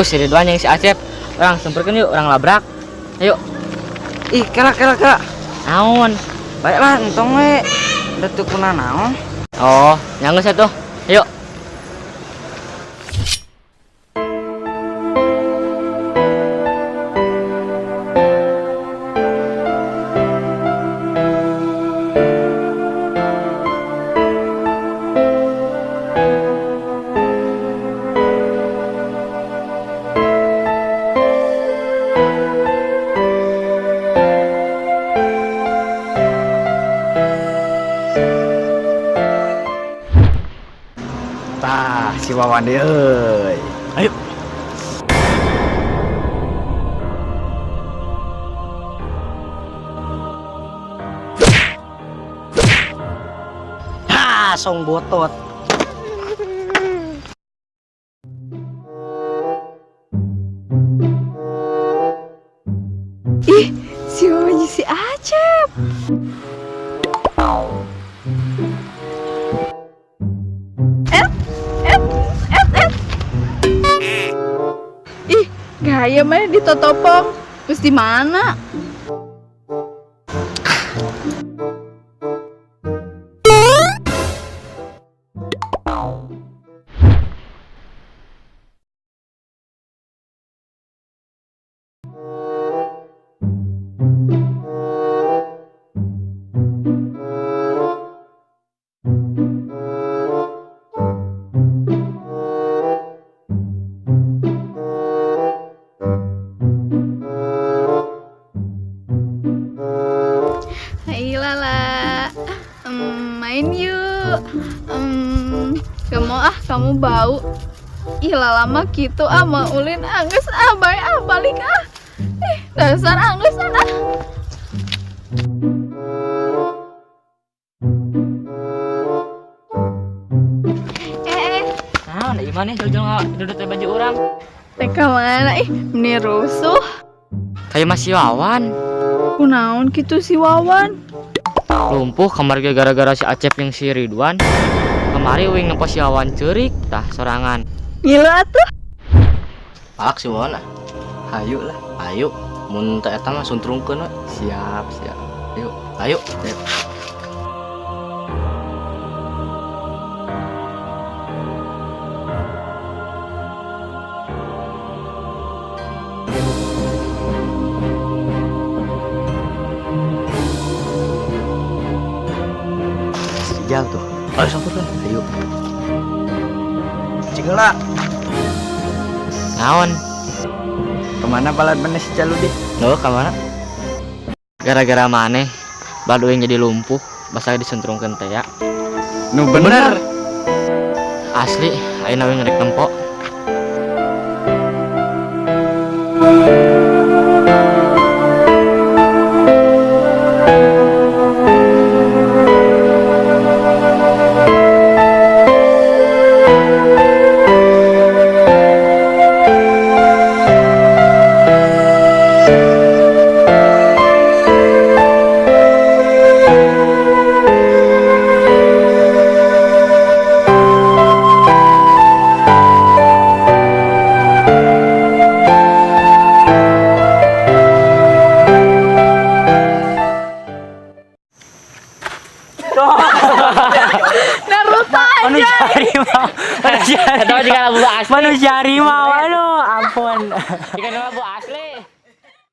Tuh si Ridwan yang si Acep. Orang semperkan yuk, orang labrak. Ayo. Ih, kera. Naon? Baiklah, entong we. Udah tukuna naon? Oh, nyanggus atuh. Ayo. Tah, si Wawan deh euy. Ayo. Ha, song botot. Ih, si Wawan si Acep. Ih, gaya mana ditotopong. Terus di mana? Hai Lala, main yuk. Gak mau ah, kamu bau. Ih Lala mah gitu ah, mau ulin angges ah, baik ah, balik ah. Dasar anggesan ah. Nah, udah gimana nih jual duduk di baju orang? Teka mana ih, ini rusuh. Kayak masih Wawan. Kunaon gitu si Wawan. Lumpuh kamar gara-gara si Acep yang si Ridwan. Kemari wing ngepo si Wawan cerik tah sorangan. Gila atuh. Pak si Wawan ah. Hayu lah, ayo. Mun teh eta mah suntrungkeun we. Siap. Ayo. Jal tuh. Ayo sampurkan. Ayo. Cigela. Naon? Kemana balad mana si Jaludi? Loh, kemana? Gara-gara maneh badu yang jadi lumpuh, basa disentrungkeun teh ya. Nu bener. Asli, ayeuna we ngerek tempo. Naruto aja. Manusia harimau. Manusia harimau. Aduh, ampun. Jika nama Bu